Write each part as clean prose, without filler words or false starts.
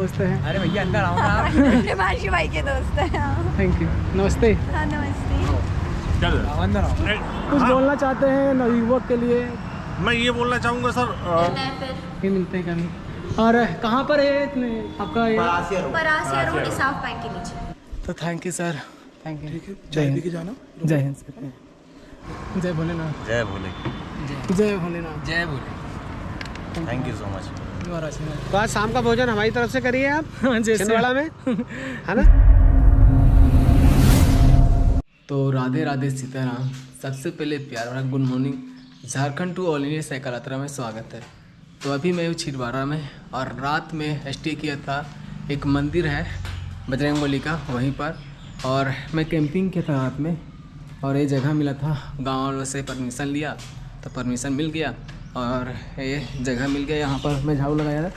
दोस्त हैं। अरे भैया अंदर आओ ना। हिमांशु भाई के दोस्त है। थैंक यू, नमस्ते। हाँ नमस्ते। आओ अंदर आओ। कुछ बोलना चाहते हैं नवयुवक के लिए? मैं ये बोलना चाहूँगा सर, फिर मिलते हैं कभी। और कहाँ पर है आपका ये? परासिया रोड इसाफ बैंक के नीचे। तो thank you sir, thank you. ठीक है, चाय पी के जाना। जय हिंद सर। जय भोलेनाथ। जय भोले, जय भोलेनाथ। जय बोले। Thank you so much. तो आज शाम का भोजन हमारी तरफ से करिए आप छिंदवाड़ा में, है ना। तो राधे राधे सीताराम। सबसे पहले प्यार भरा good morning. Jharkhand to all India cycle यात्रा में स्वागत है। तो अभी मैं हूँ छिंदवाड़ा में और रात में स्टे किया था। एक मंदिर है बजरंगबली का वहीं पर, और मैं कैंपिंग किया था रात में। और ये जगह मिला था, गाँव वालों से परमिशन लिया तो परमिशन मिल गया और ये जगह मिल गया। यहाँ पर मैं झाड़ू लगाया था,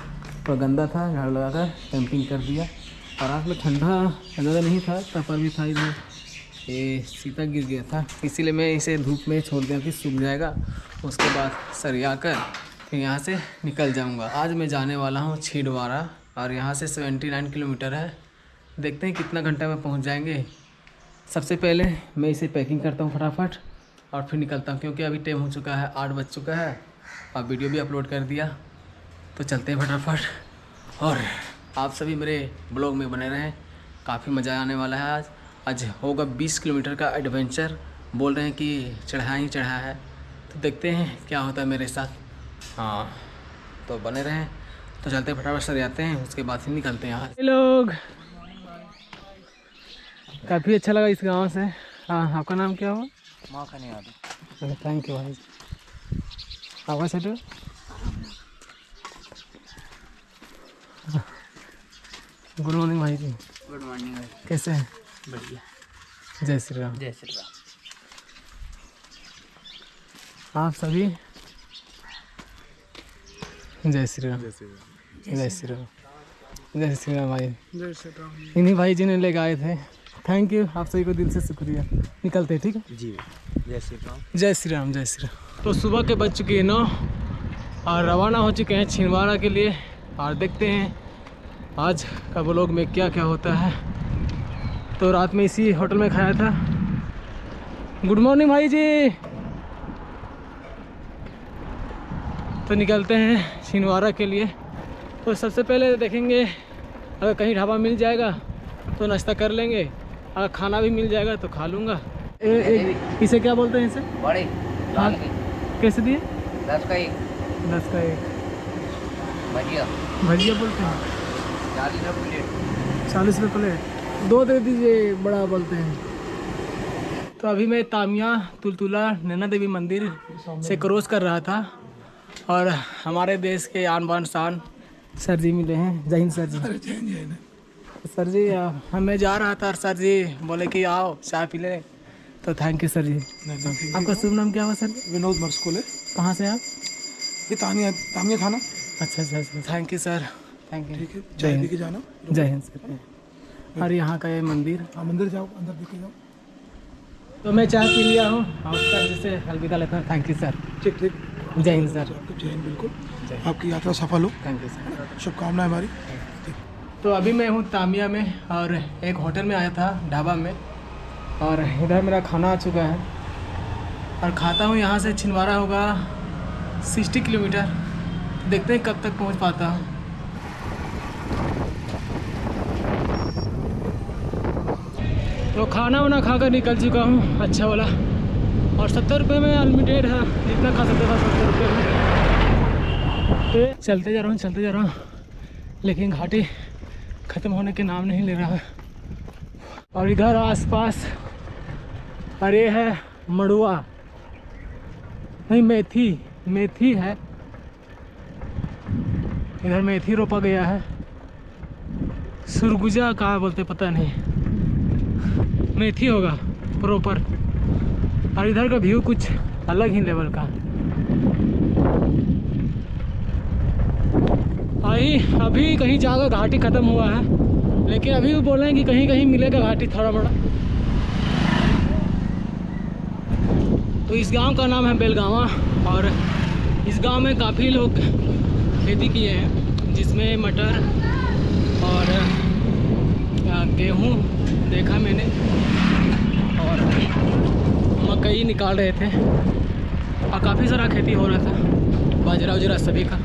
पर गंदा था, झाड़ू लगाकर कैंपिंग कर दिया। और रात में ठंडा ज़्यादा नहीं था, तपर भी था। इधर ये सीता गिर गया था, इसीलिए मैं इसे धूप में छोड़ दिया कि सूख जाएगा। उसके बाद सरिया कर फिर यहाँ से निकल जाऊँगा। आज मैं जाने वाला हूँ छिंदवाड़ा और यहाँ से 79 किलोमीटर है। देखते हैं कितना घंटा में पहुँच जाएंगे। सबसे पहले मैं इसे पैकिंग करता हूँ फटाफट और फिर निकलता हूँ, क्योंकि अभी टाइम हो चुका है, 8 बज चुका है और वीडियो भी अपलोड कर दिया। तो चलते हैं फटाफट और आप सभी मेरे ब्लॉग में बने रहें। काफ़ी मज़ा आने वाला है। आज होगा 20 किलोमीटर का एडवेंचर। बोल रहे हैं कि चढ़ा ही चढ़ा है, तो देखते हैं क्या होता है मेरे साथ। हाँ तो बने रहें। तो चलते हैं फटाफट सर आते हैं, उसके बाद फिर निकलते हैं यहाँ लोग। काफ़ी अच्छा लगा इस गांव से। हाँ आपका नाम क्या हुआ? मौका नहीं आता। अरे थैंक यू भाई। आपका सेटू? गुड मॉर्निंग भाई जी। गुड मॉर्निंग भाई। कैसे हैं? बढ़िया। जय श्री राम। जय श्री राम। आप सभी जय श्री राम। जय श्री राम। जय श्री राम भाई। जय श्री राम। इन्हीं भाई जी ने ले आए थे। थैंक यू, आप सभी को दिल से शुक्रिया। निकलते हैं, ठीक है जी जय श्री राम। जय श्री राम। जय श्री राम। तो सुबह के बज चुकी है 9 और रवाना हो चुके हैं छिंदवाड़ा के लिए। और देखते हैं आज का व्लॉग में क्या क्या होता है। तो रात में इसी होटल में खाया था। गुड मॉर्निंग भाई जी। तो निकलते हैं छिंदवाड़ा के लिए। तो सबसे पहले देखेंगे, अगर कहीं ढाबा मिल जाएगा तो नाश्ता कर लेंगे, अगर खाना भी मिल जाएगा तो खा लूँगा। इसे क्या बोलते हैं इसे? बड़े हाँ कैसे दिए? 10 का 1। 10 का 1। भजिया भजिया बोलते हैं 40 रुपये प्लेट। 40 रुपये प्लेट। 2 दे दीजिए, बड़ा बोलते हैं। तो अभी मैं तामिया तुलतुला नैना देवी मंदिर से क्रॉस कर रहा था और हमारे देश के आन बान शान सर जी मिले हैं। जय हिंद सर जी। सर जी मैं जा रहा था और सर जी बोले कि आओ चाय पी ले। तो थैंक यू सर जी। आपका शुभ नाम क्या हुआ सर? विनोद मर्सकोले। कहाँ से आप? ये तामिया थाना। अच्छा अच्छा अच्छा, thank you sir, thank you. ठीक है, चाय पी के जाना। जय हिंद सर। और यहाँ का ये मंदिर। हाँ मंदिर जाओ, अंदर पी के जाओ। तो मैं चाय पी लिया हूँ और सर जी से अलविदा लेता हूँ। Thank you sir. ठीक ठीक। जय हिंद सर। जय हिंद। बिल्कुल, आपकी यात्रा सफल हो। Thank you sir. शुभकामनाएं हमारी। तो अभी मैं हूँ तामिया में और एक होटल में आया था, ढाबा में, और इधर मेरा खाना आ चुका है और खाता हूँ। यहाँ से छिंदवाड़ा होगा 60 किलोमीटर। देखते हैं कब तक पहुँच पाता हूँ। तो खाना वाना खाकर निकल चुका हूँ अच्छा वाला, और 70 रुपये में अनलिमिटेड है, जितना खा सकते था 70 रुपये में। तो चलते जा रहा हूँ लेकिन घाटी ख़त्म होने के नाम नहीं ले रहा है। और इधर आसपास अरे है मड़ुआ, नहीं मेथी है। इधर मेथी रोपा गया है। सुरगुजा कहाँ बोलते पता नहीं, मेथी होगा प्रॉपर। और इधर का व्यू कुछ अलग ही लेवल का। अभी कहीं जाकर घाटी ख़त्म हुआ है, लेकिन अभी भी बोल रहे हैं कि कहीं कहीं मिलेगा घाटी थोड़ा बड़ा। तो इस गांव का नाम है बेलगावा और इस गांव में काफ़ी लोग खेती किए हैं, जिसमें मटर निकाल रहे थे और काफ़ी सारा खेती हो रहा था, बाजरा उजरा सभी का।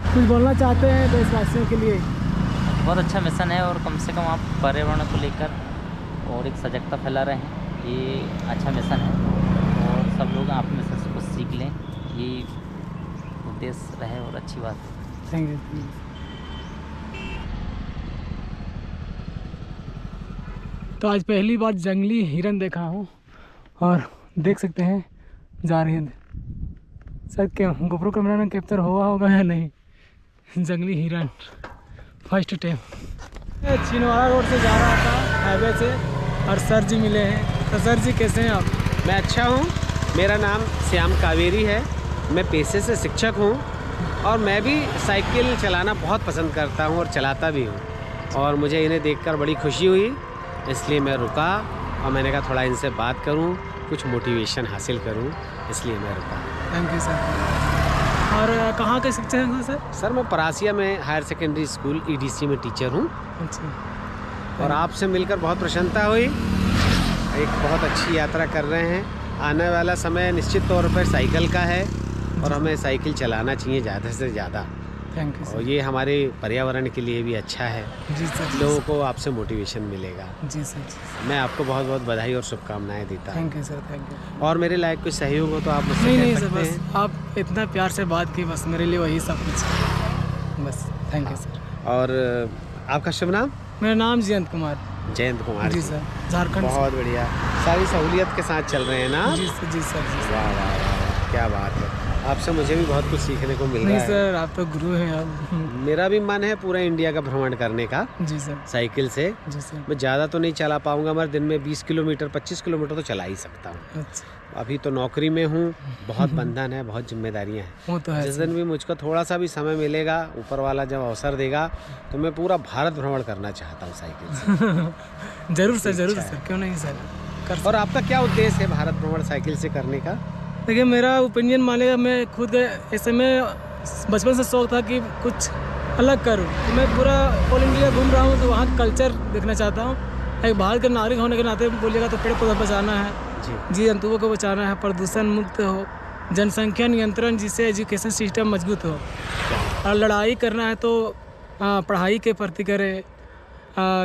कुछ बोलना चाहते हैं देशवासियों के लिए? बहुत अच्छा मिशन है और कम से कम आप पर्यावरण को लेकर और एक सजगता फैला रहे हैं, ये अच्छा मिशन है और सब लोग आप मिशन से कुछ सीख लें, ये उद्देश्य रहे और अच्छी बात है। Thank you. तो आज पहली बार जंगली हिरन देखा हूँ और देख सकते हैं जा रही है, शायद क्या गोप्रो कैमरा में कैप्चर हुआ होगा या नहीं। जंगली हिरन फर्स्ट टाइम। छिंदवाड़ा रोड से जा रहा था हाईवे से और सर जी मिले हैं। तो सर जी कैसे हैं आप? मैं अच्छा हूँ, मेरा नाम श्याम कावेरी है, मैं पेशे से शिक्षक हूँ और मैं भी साइकिल चलाना बहुत पसंद करता हूँ और चलाता भी हूँ। और मुझे इन्हें देखकर बड़ी खुशी हुई, इसलिए मैं रुका और मैंने कहा थोड़ा इनसे बात करूँ, कुछ मोटिवेशन हासिल करूँ, इसलिए मैं रुका। Thank you sir. और कहाँ के शिक्षक हैं सर? सर मैं परासिया में हायर सेकेंडरी स्कूल EDC में टीचर हूँ। अच्छा। और आपसे मिलकर बहुत प्रसन्नता हुई, एक बहुत अच्छी यात्रा कर रहे हैं। आने वाला समय निश्चित तौर पर साइकिल का है और हमें साइकिल चलाना चाहिए ज़्यादा से ज़्यादा। थैंक यू और सर। ये हमारे पर्यावरण के लिए भी अच्छा है, जी सर। लोगों को आपसे मोटिवेशन मिलेगा। जी सर। मैं आपको बहुत बहुत बधाई और शुभकामनाएं देता हूँ। Thank you sir. Thank you. और मेरे लायक कोई सहयोग हो तो आप मुझसे नहीं कह सर, सकते बस हैं। आप इतना प्यार से बात की, बस मेरे लिए वही सब कुछ है। बस थैंक यू सर। और आपका शुभ नाम? मेरा नाम जयंत कुमार। जयंत कुमार जी सर, झारखंड से। बहुत बढ़िया, सारी सहूलियत के साथ चल रहे हैं ना? जी सर। जी सर। जी सर। वाह वाह वाह, क्या बात है। आपसे मुझे भी बहुत कुछ सीखने को मिल नहीं रहा है। सर, आप तो गुरु हैं आप। मेरा भी मन है पूरा इंडिया का भ्रमण करने का जी सर। साइकिल से। जी सर। मैं ज़्यादा तो नहीं चला पाऊंगा, मगर दिन में 20 किलोमीटर 25 किलोमीटर तो चला ही सकता हूँ। अच्छा, अभी तो नौकरी में हूँ, बहुत बंधन है, बहुत जिम्मेदारियाँ हैं। वो तो है जिस सर। दिन भी मुझको थोड़ा सा भी समय मिलेगा, ऊपर वाला जब अवसर देगा, तो मैं पूरा भारत भ्रमण करना चाहता हूँ साइकिल से। जरूर सर, जरूर सर, क्यों नहीं सर, कर। और आपका क्या उद्देश्य है भारत भ्रमण साइकिल से करने का? देखिए मेरा ओपिनियन मानेगा, मैं खुद ऐसे में बचपन से शौक था कि कुछ अलग करूँ। तो मैं पूरा ऑल इंडिया घूम रहा हूँ, तो वहाँ कल्चर देखना चाहता हूँ। एक भारत के नागरिक होने के नाते बोलिएगा तो पेड़ पौधा बचाना है, जी जंतुओं को बचाना है, प्रदूषण मुक्त हो, जनसंख्या नियंत्रण, जिससे एजुकेशन सिस्टम मजबूत हो। और लड़ाई करना है तो पढ़ाई के प्रति करें,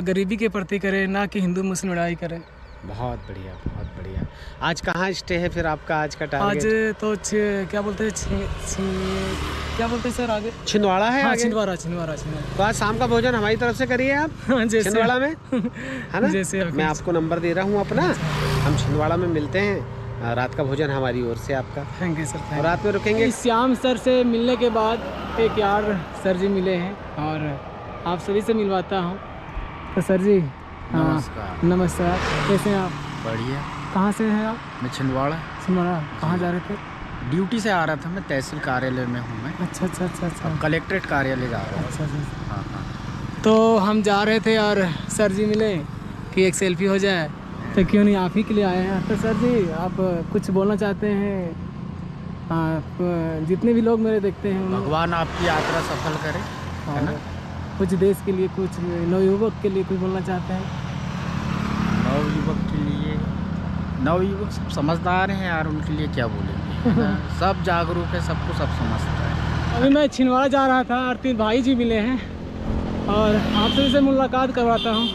गरीबी के प्रति करें, ना कि हिंदू मुस्लिम लड़ाई करें। बहुत बढ़िया, बहुत बढ़िया। आज कहाँ स्टे है फिर आपका आज का टारगेट? आज तो क्या बोलते हैं, क्या बोलते हैं सर आगे? छिंदवाड़ा है। हाँ, आगे छिंदवाड़ा। तो आज शाम का भोजन हमारी तरफ से करिए आप। जैसे छिंदवाड़ा में है ना? जैसे मैं आपको नंबर दे रहा हूँ अपना, हम छिंदवाड़ा में मिलते हैं। रात का भोजन हमारी ओर से आपका। Thank you sir. और रात में रुकेंगे। श्याम सर से मिलने के बाद एक यार सर जी मिले हैं और आप सभी से मिलवाता हूँ। तो सर जी नमस्कार। नमस्कार, कैसे हैं आप? बढ़िया। कहाँ से हैं आप? मैं छिंदवाड़ा छिंदवाड़ा। कहाँ जा रहे थे? ड्यूटी से आ रहा था, मैं तहसील कार्यालय में हूँ। मैं अच्छा अच्छा अच्छा अच्छा। कलेक्ट्रेट कार्यालय जा रहा हूँ। अच्छा अच्छा। हाँ हाँ। तो हम जा रहे थे और सर जी मिले कि एक सेल्फी हो जाए, तो क्यों नहीं आप ही के लिए आए हैं। तो सर जी आप कुछ बोलना चाहते हैं? आप जितने भी लोग मेरे देखते हैं भगवान आपकी यात्रा सफल करे, है ना? और कुछ देश के लिए, कुछ नवयुवक के लिए कुछ बोलना चाहते हैं? नवयुवक के लिए, नवयुवक सब समझदार हैं यार, उनके लिए क्या बोलेंगे, है ना? सब जागरूक है, सबको सब समझता है। अभी मैं छिंदवाड़ा जा रहा था और 3 भाई जी मिले हैं और आपसे से मुलाकात करवाता हूँ।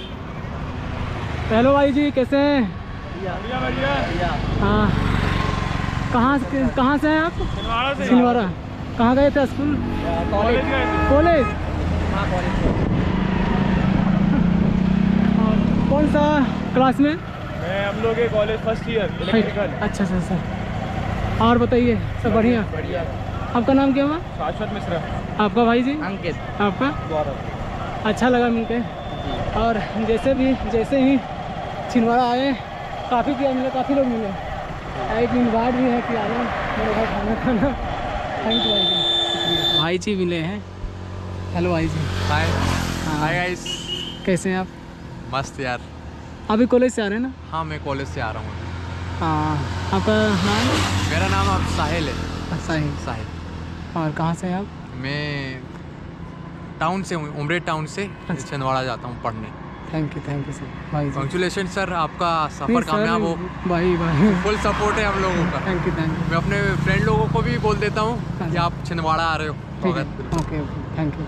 हेलो भाई जी, कैसे हैं? बढ़िया बढ़िया। हाँ, कहाँ से हैं आप? छिंदवाड़ा से। छिंदवाड़ा। कहाँ गए थे स्कूल? कॉलेज गए थे। कॉलेज। हाँ, कॉलेज। कौन सा क्लास में? मैं हम लोग के कॉलेज फर्स्ट ईयर इलेक्ट्रिकल। अच्छा अच्छा अच्छा। और बताइए, सब बढ़िया? बढ़िया। आपका नाम क्या हुआ? शाश्वत मिश्रा। आपका भाई जी? अंकित। आपका? गौरव। अच्छा लगा मिलके। और जैसे ही छिंदवाड़ा आए, काफ़ी किया मिले, काफ़ी लोग मिले। एक इन्वाइट भी है कि आना मेरे घर खाना खाना। थैंक यू भाई जी। भाई जी मिले हैं। हेलो भाई जी। हाय हाँ, हाय गाइस। कैसे हैं आप? मस्त यार। अभी कॉलेज से आ रहे हैं ना? हाँ, मैं कॉलेज से आ रहा हूँ। हाँ, आपका नाम? मेरा नाम अब साहिल है। साहिल। साहिल। और कहाँ से हैं आप? मैं टाउन से हूँ, उमरेड टाउन से अच्छा। छिंदवाड़ा जाता हूँ पढ़ने। थैंक यू सर भाई जी। कॉन्ग्रेचुलेशन सर, आपका नहीं, सफ़र सर, कामयाब हो। भाई भाई फुल सपोर्ट है हम लोगों का। थैंक यू मैं अपने फ्रेंड लोगों को भी बोल देता हूँ हाँ कि जी। आप छिंदवाड़ा आ रहे हो। ठीक है, ओके थैंक यू।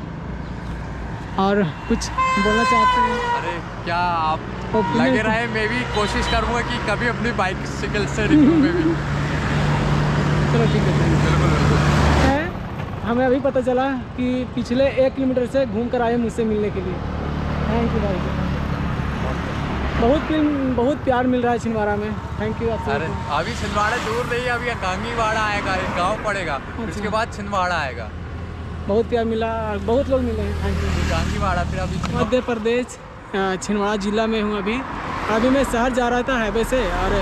और कुछ बोलना चाहते हैं? अरे क्या आप Opinion लगे तो- रहे, मैं भी कोशिश करूँगा कि कभी अपनी बाइसिकल से रिव्यू में भी। चलो ठीक है, थैंक बिल्कुल बिल्कुल। यू। हमें अभी पता चला कि पिछले 1 किलोमीटर से घूम कर आए मुझसे मिलने के लिए। थैंक यू भाई। बहुत प्यार मिल रहा है छिंदवाड़ा में। थैंक यू आप अरे सबको। अभी छिंदवाड़ा दूर नहीं है, अभी गांगीवाड़ा आएगा, एक गाँव पड़ेगा, उसके बाद छिंदवाड़ा आएगा। बहुत प्यार मिला, बहुत लोग मिले हैं। Thank you. गांगीवाड़ा फिर अभी मध्य प्रदेश छिंदवाड़ा ज़िला में हूँ अभी। अभी मैं शहर जा रहा था हाईवे से, और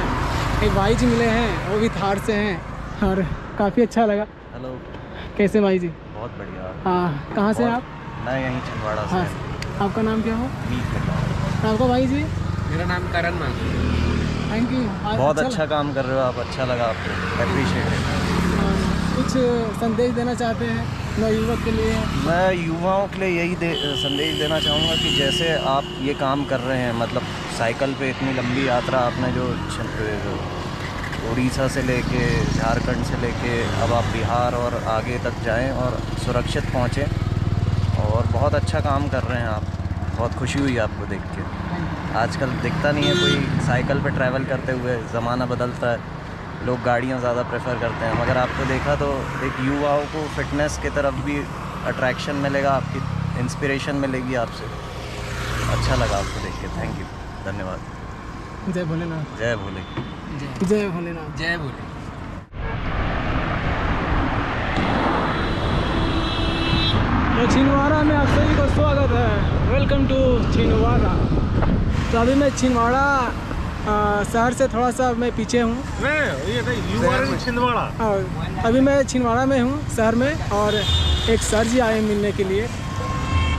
एक भाई जी मिले हैं, वो भी थार से हैं, और काफ़ी अच्छा लगा। हेलो, कैसे भाई जी? बहुत बढ़िया। हाँ, कहाँ से आप? मैं यहीं छिंदवाड़ा से। हाँ, आपका नाम क्या हो? मीत करना। आपका भाई जी? मेरा नाम करण मान। Thank you. बहुत अच्छा काम कर रहे हो आप, अच्छा लगा आपको, अप्रिशिएट। कुछ संदेश देना चाहते हैं नवयुवक के लिए? मैं युवाओं के लिए यही संदेश देना चाहूँगा कि जैसे आप ये काम कर रहे हैं, मतलब साइकिल पे इतनी लंबी यात्रा आपने जो उड़ीसा से लेके झारखंड से लेके अब आप बिहार और आगे तक जाएं और सुरक्षित पहुँचें, और बहुत अच्छा काम कर रहे हैं आप। बहुत खुशी हुई आपको देख के। आजकल दिखता नहीं है कोई साइकिल पे ट्रैवल करते हुए, ज़माना बदलता है, लोग गाड़ियाँ ज़्यादा प्रेफर करते हैं, मगर आपको देखा तो एक युवाओं को फिटनेस की तरफ भी अट्रैक्शन मिलेगा, आपकी इंस्पिरेशन मिलेगी आपसे। अच्छा लगा आपको देख के। थैंक यू, धन्यवाद। जय भोलेनाथ। जय भोले। जय भोलेनाथ। जय भोले। तो छिंदवाड़ा में आप सभी को स्वागत है। Welcome to Chhindwara. तो अभी मैं छिंदवाड़ा शहर से थोड़ा सा मैं पीछे हूँ, छिंदवाड़ा। और अभी मैं छिंदवाड़ा में हूँ शहर में, और एक सर जी आए मिलने के लिए।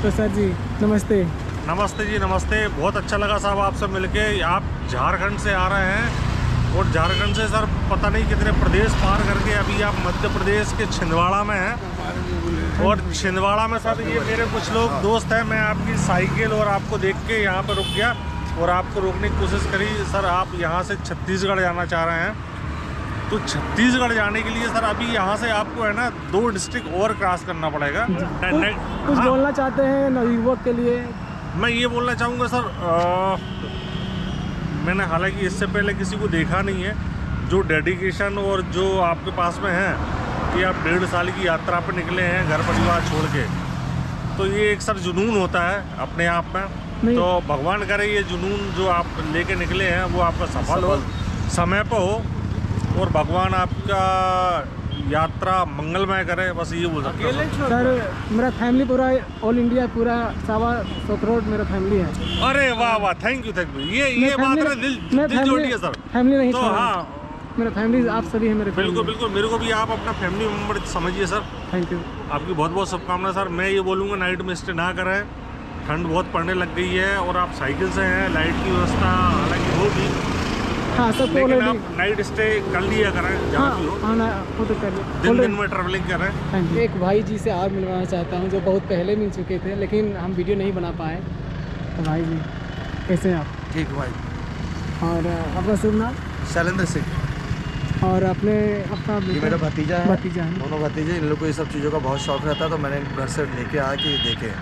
तो सर जी नमस्ते। नमस्ते जी, नमस्ते। बहुत अच्छा लगा साहब आपसे मिलके। आप झारखंड से आ रहे हैं, और झारखंड से सर पता नहीं कितने प्रदेश पार करके अभी आप मध्य प्रदेश के छिंदवाड़ा में हैं। और छिंदवाड़ा में सर ये मेरे कुछ लोग दोस्त हैं, मैं आपकी साइकिल और आपको देख के यहाँ पर रुक गया और आपको रोकने की कोशिश करी। सर आप यहाँ से छत्तीसगढ़ जाना चाह रहे हैं, तो छत्तीसगढ़ जाने के लिए सर अभी यहाँ से आपको है ना 2 डिस्ट्रिक्ट और क्रॉस करना पड़ेगा। कुछ हाँ, बोलना चाहते हैं नवयुवक के लिए? मैं ये बोलना चाहूँगा सर, मैंने हालांकि इससे पहले किसी को देखा नहीं है जो डेडिकेशन और जो आपके पास में है कि आप 1.5 साल की यात्रा पर निकले हैं घर परिवार छोड़ के, तो ये एक सर जुनून होता है अपने आप में। तो भगवान करे ये जुनून जो आप लेके निकले हैं वो आपका सफल हो, समय पर हो, और भगवान आपका यात्रा मंगलमय करे, बस ये बोल सकते हैं सर मेरा फैमिली पूरा ऑल इंडिया पूरा 125 करोड़ मेरा फैमिली है। अरे वाह वाह, थैंक यू। ये बात ना दिल जोड़ी है सर। फैमिली नहीं तो छोड़ा। हाँ, मेरा फैमिली आप सभी हैं मेरे। बिल्कुल बिल्कुल, मेरे को भी आप अपना फैमिली मेम्बर समझिए सर। Thank you. आपकी बहुत बहुत शुभकामनाएं सर। मैं ये बोलूँगा नाइट में स्टे ना करें, ठंड बहुत पड़ने लग गई है, और आप साइकिल से हैं, लाइट की व्यवस्था हालांकि होगी, हाँ सबको लेकिन ऑलरेडी। आप नाइट स्टे कर लिया करें जहाँ भी हो, हाँ ना वो तो कर दिन लिया। में ट्रैवलिंग करें। Thank you. एक भाई जी से और मिलवाना चाहता हूँ जो बहुत पहले मिल चुके थे, लेकिन हम वीडियो नहीं बना पाए। तो भाई जी कैसे हैं आप? ठीक भाई। और आपका शुभ नाम? शैलेंद्र सिंह। और अपने अपना ये मेरा भतीजा है। भतीजा है। दोनों भतीजे, इन लोग को ये सब चीज़ों का बहुत शौक रहता है, तो मैंने घर से लेके आया कि देखें।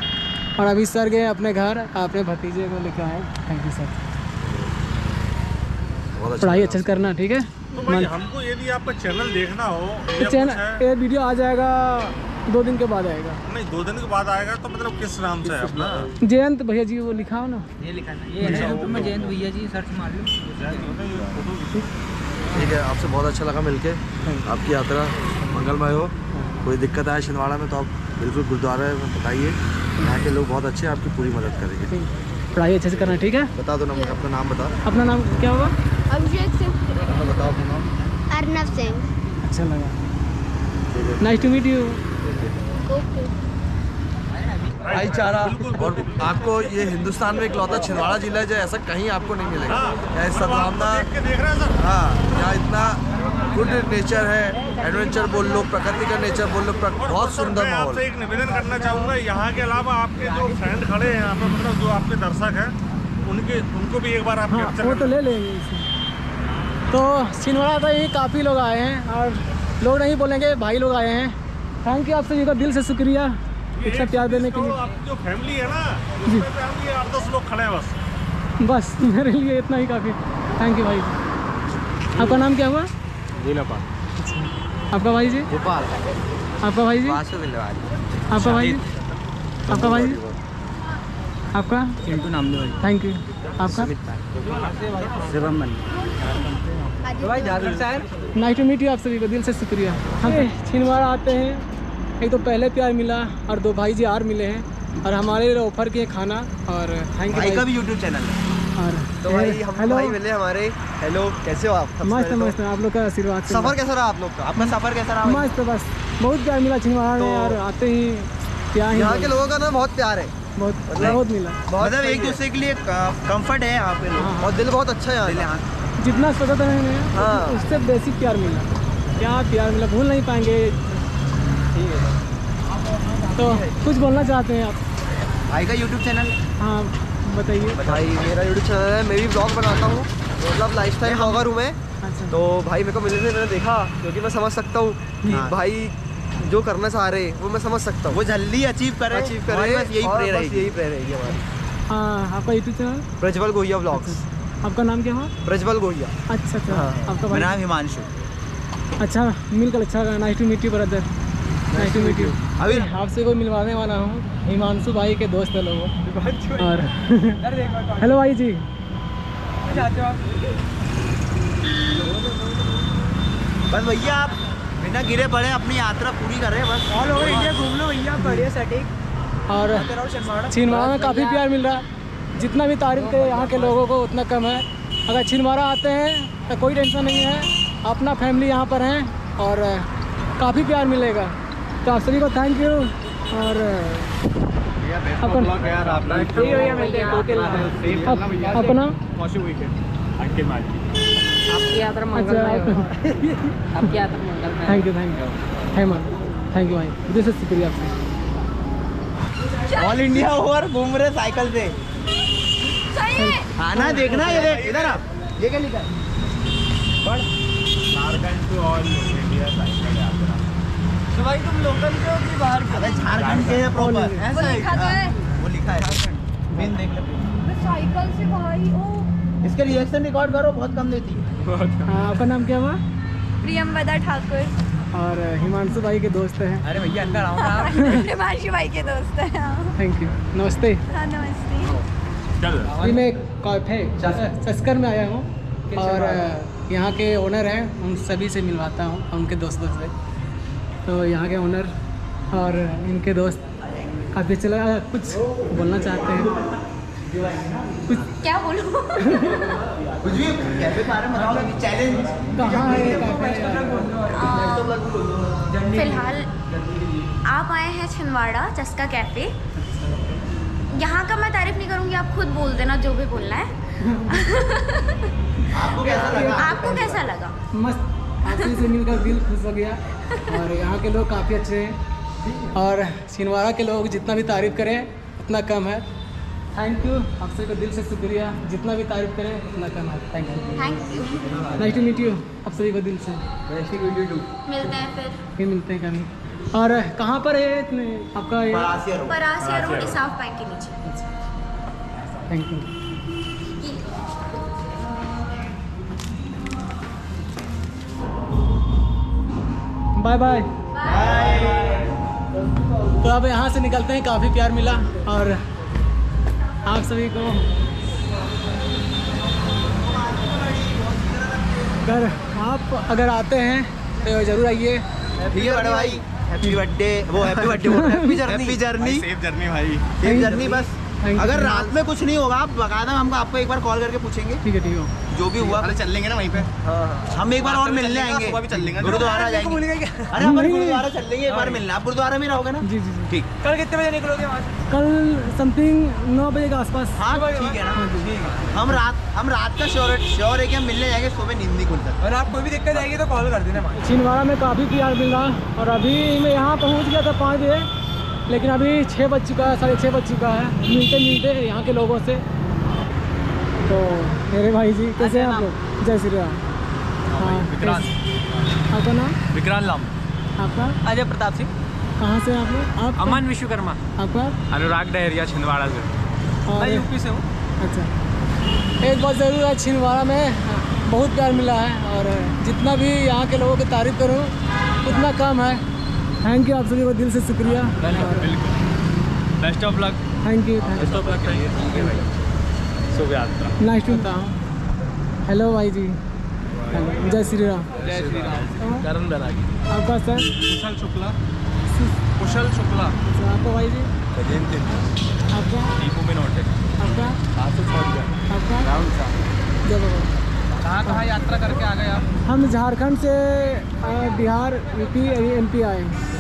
और अभी सर गए अपने घर, अपने भतीजे को लेकर आए। Thank you sir. बहुत अच्छा पढ़ाई लगा। अच्छे से करना, ठीक है? तो भाई हमको यदि आपका चैनल देखना हो या कुछ चैनल है, ये वीडियो आ जाएगा 2 दिन के बाद आएगा। नहीं 2 दिन के बाद आएगा, तो मतलब किस नाम से है अपना? जयंत भैया जी वो लिखा हो ना। ये लिखा है, ये है यूट्यूब में जयंत भैया जी सर्च मार लो। ठीक है, आपसे बहुत अच्छा लगा मिलके। आपकी यात्रा मंगलमय हो। कोई दिक्कत आए छिंदवाड़ा में तो आप बिल्कुल गुरुद्वारा में बताइए, यहाँ के लोग बहुत अच्छे हैं, आपकी पूरी मदद करेंगे। पढ़ाई अच्छे से करना, ठीक है? बता दो नंबर, अपना नाम बता। अपना नाम क्या होगा? अभिषेक सिंह। अपना बताओ अपना नाम। अर्नब सिंह। अच्छा लगा। ठीक है। Nice to meet you. Okay. भाईचारा, और आपको ये हिंदुस्तान में इकलौता छिंदवाड़ा जिला है जो ऐसा कहीं आपको नहीं मिलेगा। यहाँ सद्भावना, देख के देख रहे हैं सर। हाँ, यहाँ इतना गुड नेचर है, एडवेंचर बोल लो, प्रकृति का नेचर बोल लो, बहुत सुंदर मैं माहौल। आपसे एक निवेदन करना चाहूँगा, यहाँ के अलावा आपके जो फ्रेंड खड़े हैं यहाँ पे, मतलब जो आपके दर्शक हैं, उनको भी एक बार आप कैप्चर वो तो ले लेंगे इसे। तो छिंदवाड़ा तो ही काफ़ी लोग आए हैं और लोग नहीं बोलेंगे, भाई लोग आए हैं। थैंक यू आप सभी का दिल से शुक्रिया इतना प्यार देने के लिए। आपकी जो फैमिली है ना, उसमें फैमिली 8-10 लोग खड़े हैं बस मेरे लिए इतना ही काफ़ी। थैंक यू भाई। आपका नाम क्या हुआ? दिलपाल। आपका भाई जी? गोपाल। आपका भाई जी? आपका भाई जी? आपका भाई जी? आपका? चिंटू नाम दे भाई। Thank you. आपका? शिवम भाई झारखंड से आए? नाइस टू मीट यू आप सभी को दिल से शुक्रिया। हम छिंदवाड़ा आते हैं, एक तो पहले प्यार मिला और 2 भाई जी और मिले हैं और हमारे लिए ऑफर किए खाना। और थैंक यू भाई का भी यूट्यूब चैनल है। और तो भाई हम हेलो भाई मिले हमारे। हेलो, कैसे हो आप? सबसे मस्त पहले तो मस्त आप लोग का आशीर्वाद से सफर कैसा रहा आप लोग का? आपका सफर कैसा रहा? मस्त, बस बहुत प्यार मिला छिंदवाड़ा में और आते ही क्या ही यहाँ के लोगों का ना बहुत प्यार है, बहुत मिला। मतलब एक दूसरे के लिए कंफर्ट है यहाँ पे लोग, और दिल बहुत अच्छा है यहाँ। जितना सोचा था मैंने हाँ। उससे बेसिक प्यार मिला। क्या प्यार मिला, भूल नहीं पाएंगे। ठीक है। तो कुछ बोलना चाहते हैं आप? भाई का यूट्यूब चैनल? हाँ बताइए। भाई मेरा यूट्यूब चैनल है, मैं भी ब्लॉग बनाता हूँ, मतलब लाइफस्टाइल ब्लॉगर हूँ मैं। अच्छा। तो भाई मेरे को मिलने से मैंने देखा, क्योंकि मैं समझ सकता हूँ कि भाई जो करना चाह रहे वो मैं समझ सकता हूँ। वो जल्दी अचीव करे यही प्रेयर रहेगी हमारी। हाँ, आपका YouTube channel? Prajwal Gohiya blogs. आपका नाम क्या हुआ? प्रज्वल गोहिया। अच्छा अच्छा। हाँ। आपका भाई? मेरा नाम हिमांशु। अच्छा, मिलकर अच्छा लगा। Nice to meet you brother. Nice to meet you. अभी आपसे कोई मिलवाने वाला हूँ, हिमांशु भाई के दोस्त है लोग। और हेलो भाई जी। बस भैया आप बिना गिरे पड़े अपनी यात्रा पूरी कर रहे हैं, बस ऑल ओवर इंडिया घूम लो भैया, बढ़िया सेटिंग। और छिंदवाड़ा में काफ़ी प्यार मिल रहा है। जितना भी तारीफ करे यहाँ के लोगों को उतना कम है। अगर छिंदवाड़ा आते हैं तो कोई टेंशन नहीं है, अपना फैमिली यहाँ पर है और काफ़ी प्यार मिलेगा। तो आप सभी को थैंक यू। और आपका नाम? आपकी यात्रा मंगलमय हो। आपकी यात्रा मंगलमय। Thank you Hemant, thank you भाई, दिल से शुक्रिया आपसे। ऑल इंडिया ओवर घूम रहे साइकिल से। आना देखना, ये देख इधर आप, ये क्या लिखा है? Jharkhand to all India cycle यात्रा। तो भाई तुम लोकल के हो कि बाहर के? अरे झारखंड के हैं प्रॉपर, ऐसा है। वो लिखा है मेन, देख लो साइकिल से भाई। ओ इसके रिएक्शन रिकॉर्ड करो, बहुत कम देती है। आपका नाम क्या हुआ? प्रियंवदा ठाकुर। और हिमांशु भाई के दोस्त हैं। अरे भैया अंदर आओ ना। हिमांशु भाई के दोस्त हैं। थैंक यू, नमस्ते। हाँ नमस्ते। अभी मैं कैफे सस्कर में आया हूँ और यहाँ के ओनर हैं, उन सभी से मिलवाता हूँ, उनके दोस्तों से। तो यहाँ के ओनर और इनके दोस्त काफ़ी अच्छा लगा। कुछ बोलना चाहते हैं? कुछ क्या बोलूँ? कुछ भी कैफे के बारे में बताओ, चैलेंज कहाँ है ये कैफे? फिलहाल आप आए हैं छिंदवाड़ा चस्का कैफ़े। यहाँ का मैं तारीफ नहीं करूँगी, आप खुद बोल देना जो भी बोलना है। आपको कैसा लगा? आपको कैसा लगा? मस्त, आपसे से मिलकर दिल खुश हो गया। और यहाँ के लोग काफ़ी अच्छे हैं और छिंदवाड़ा के लोग जितना भी तारीफ़ करें उतना कम है। थैंक यू, आप सभी को दिल से शुक्रिया। जितना भी तारीफ़ करें उतना कम है। Thank you. Thank you. Nice to meet you आप सभी को दिल से। मिलते हैं फिर मिलते हैं कभी। और कहाँ पर है इतने आपका ये? परासिया रोड इसाफ बैंक के नीचे। Thank you. Bye bye. तो अब यहाँ से निकलते हैं, काफ़ी प्यार मिला और आप सभी को अगर आते हैं तो ज़रूर आइए। ठीक है बड़े भाई, हैप्पी बर्थडे, वो happy birthday, happy journey, safe journey भाई, सेफ जर्नी। बस Thank you. अगर रात में कुछ नहीं होगा आप बकायदा हमको आपको एक बार कॉल करके पूछेंगे, ठीक है जो भी हुआ। चल लेंगे ना वहीं पे। हाँ, हम एक बार और मिलने आएंगे, सुबह भी चल लेंगे, गुरुद्वारा जाएंगे। अरे हम गुरुद्वारा चल लेंगे, एक बार मिलना। आप गुरुद्वारा में रहोगे ना? जी जी जी। ठीक। कल कितने बजे निकलोगे वहाँ से? कल समथिंग 9 बजे के आसपास। हाँ ठीक है ना, ठीक है। हम रात का श्योर है कि हम मिलने जाएंगे, सुबह नींद नहीं खुलता। और आप कोई भी दिक्कत आएगी तो कॉल कर देना। छिंदवाड़ा में काफ़ी प्यार मिल रहा और अभी मैं यहाँ पहुँच गया था 5 बजे, लेकिन अभी 6 बज चुका है, 6:30 बज चुका है। मिलते यहाँ के लोगों से तो मेरे भाई जी कैसे हैं आप लोग? जय श्री राम। हाँ, विक्रांत। आपका नाम? विक्रांत लाम। आपका? अजय प्रताप सिंह। कहाँ से हैं आप लोग? आप अमन विश्वकर्मा। आपका? अनुराग डहरिया छिंदवाड़ा से। और मैं यूपी से हूँ। अच्छा, एक बात ज़रूर है, छिंदवाड़ा में बहुत प्यार मिला है और जितना भी यहाँ के लोगों की तारीफ़ करूँ उतना कम है। थैंक यू, आप सभी को दिल से शुक्रिया। बिल्कुल, best of luck. Thank you. Best of luck भाई, शुभ यात्रा। Nice to meet. हेलो भाई जी। हेलो, जय श्री राम। जय श्री राम। करण बैरागी। आपका सर? कुशल शुक्ला। कुशल शुक्ला। अच्छा, आपका भाई जी? गजेंद्र। आपका? दीपू मिनोटे। आपका? आपका? राहुल साहब। जय बाबा। कहाँ यात्रा करके आ गए आप? हम झारखंड से बिहार, यूपी, MP आए हैं।